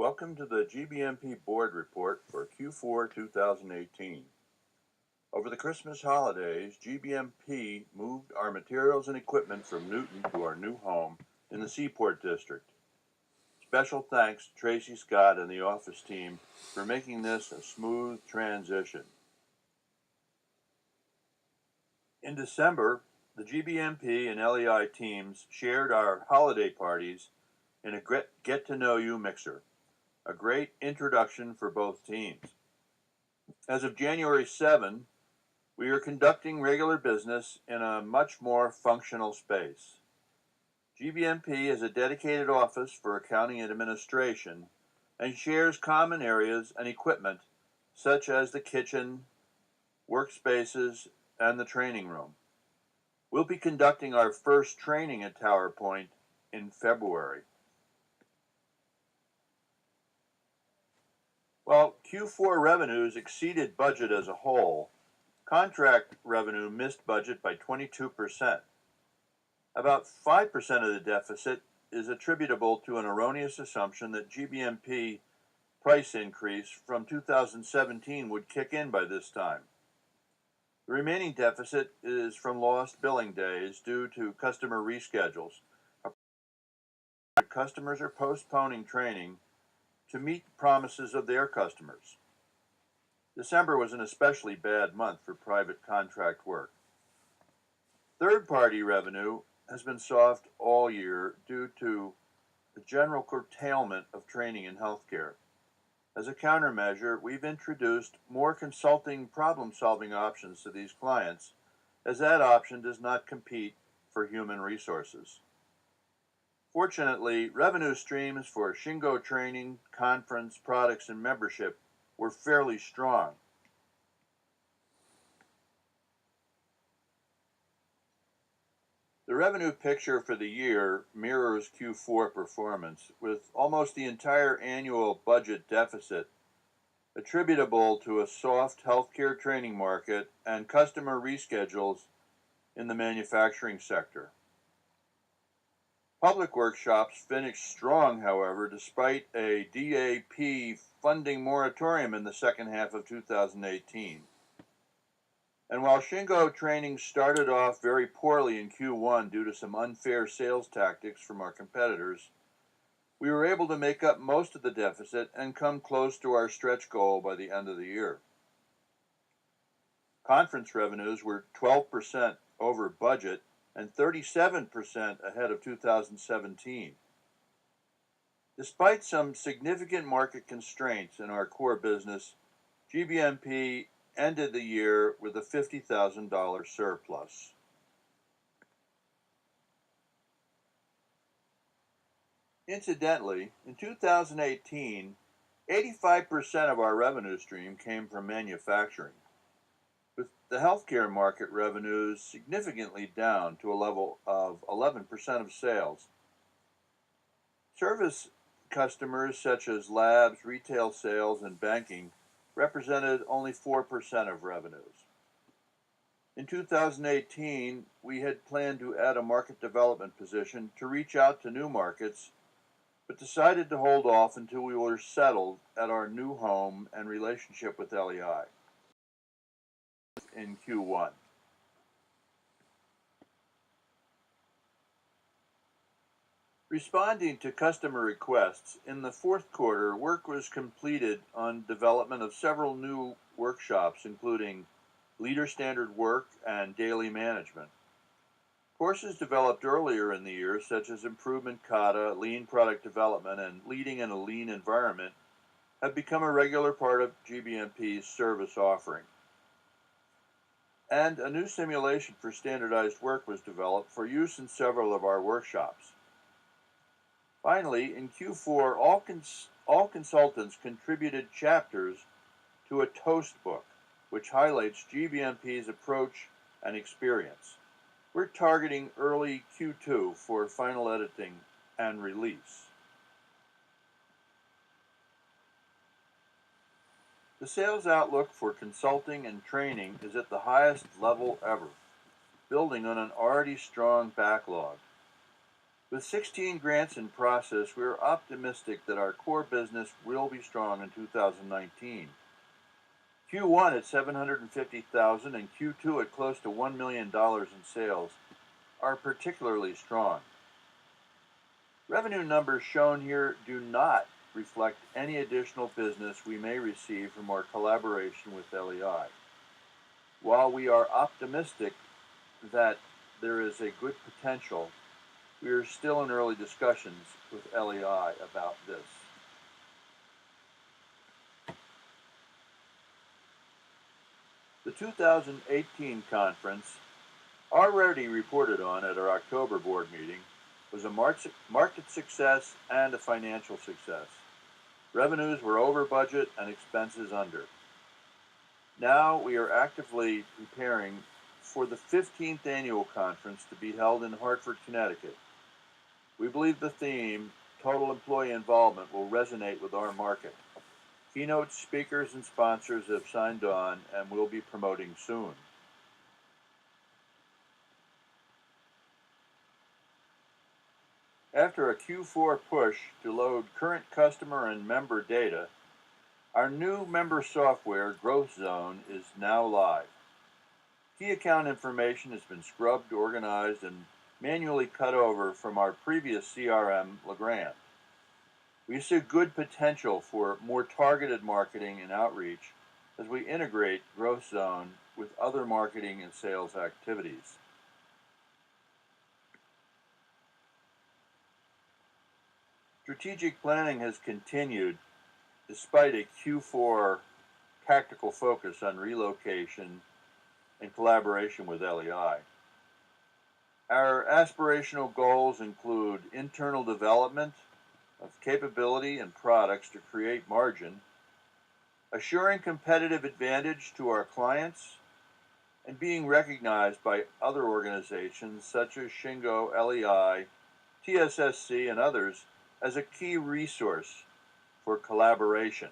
Welcome to the GBMP Board Report for Q4 2018. Over the Christmas holidays, GBMP moved our materials and equipment from Newton to our new home in the Seaport District. Special thanks to Tracy Scott and the office team for making this a smooth transition. In December, the GBMP and LEI teams shared our holiday parties in a get-to-know-you mixer, a great introduction for both teams. As of January 7, we are conducting regular business in a much more functional space. GBMP is a dedicated office for accounting and administration and shares common areas and equipment such as the kitchen, workspaces, and the training room. We'll be conducting our first training at Tower Point in February. While Q4 revenues exceeded budget as a whole, contract revenue missed budget by 22%. About 5% of the deficit is attributable to an erroneous assumption that GBMP price increase from 2017 would kick in by this time. The remaining deficit is from lost billing days due to customer reschedules. Customers are postponing training to meet promises of their customers. December was an especially bad month for private contract work. Third-party revenue has been soft all year due to the general curtailment of training in healthcare. As a countermeasure, we've introduced more consulting problem-solving options to these clients, as that option does not compete for human resources. Fortunately, revenue streams for Shingo training, conference, products, and membership were fairly strong. The revenue picture for the year mirrors Q4 performance, with almost the entire annual budget deficit attributable to a soft healthcare training market and customer reschedules in the manufacturing sector. Public workshops finished strong, however, despite a DAP funding moratorium in the second half of 2018. And while Shingo training started off very poorly in Q1 due to some unfair sales tactics from our competitors, we were able to make up most of the deficit and come close to our stretch goal by the end of the year. Conference revenues were 12% over budget and 37% ahead of 2017. Despite some significant market constraints in our core business, GBMP ended the year with a $50,000 surplus. Incidentally, in 2018, 85% of our revenue stream came from manufacturing, with the healthcare market revenues significantly down to a level of 11% of sales. Service customers such as labs, retail sales, and banking represented only 4% of revenues. In 2018, we had planned to add a market development position to reach out to new markets, but decided to hold off until we were settled at our new home and relationship with LEI in Q1. Responding to customer requests, in the fourth quarter, work was completed on development of several new workshops, including Leader Standard Work and Daily Management. Courses developed earlier in the year, such as Improvement Kata, Lean Product Development, and Leading in a Lean Environment, have become a regular part of GBMP's service offering. And a new simulation for standardized work was developed for use in several of our workshops. Finally, in Q4, all consultants contributed chapters to a toast book, which highlights GBMP's approach and experience. We're targeting early Q2 for final editing and release. The sales outlook for consulting and training is at the highest level ever, building on an already strong backlog. With 16 grants in process, we are optimistic that our core business will be strong in 2019. Q1 at $750,000 and Q2 at close to $1 million in sales are particularly strong. Revenue numbers shown here do not reflect any additional business we may receive from our collaboration with LEI. While we are optimistic that there is a good potential, we are still in early discussions with LEI about this. The 2018 conference, already reported on at our October board meeting, was a market success and a financial success. Revenues were over budget and expenses under. Now we are actively preparing for the 15th annual conference to be held in Hartford, Connecticut. We believe the theme, Total Employee Involvement, will resonate with our market. Keynote speakers and sponsors have signed on and will be promoting soon. After a Q4 push to load current customer and member data, our new member software, Growth Zone, is now live. Key account information has been scrubbed, organized, and manually cut over from our previous CRM, LeGrand. We see good potential for more targeted marketing and outreach as we integrate Growth Zone with other marketing and sales activities. Strategic planning has continued despite a Q4 tactical focus on relocation and collaboration with LEI. Our aspirational goals include internal development of capability and products to create margin, assuring competitive advantage to our clients, and being recognized by other organizations such as Shingo, LEI, TSSC, and others as a key resource for collaboration.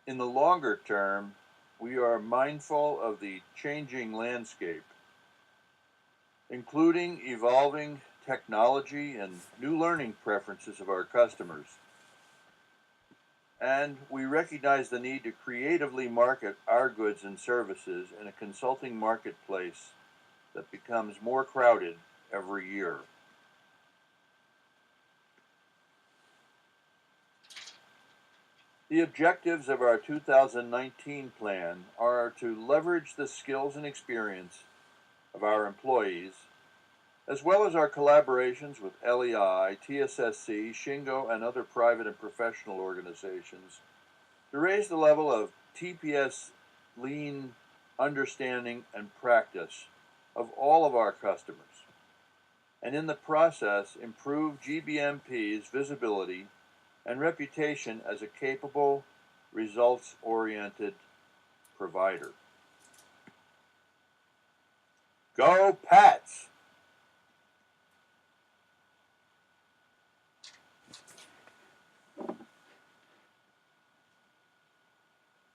In the longer term, we are mindful of the changing landscape, including evolving technology and new learning preferences of our customers. And we recognize the need to creatively market our goods and services in a consulting marketplace that becomes more crowded every year. The objectives of our 2019 plan are to leverage the skills and experience of our employees, as well as our collaborations with LEI, TSSC, Shingo, and other private and professional organizations, to raise the level of TPS lean understanding and practice of all of our customers, and in the process improve GBMP's visibility and reputation as a capable, results-oriented provider. Go Pats!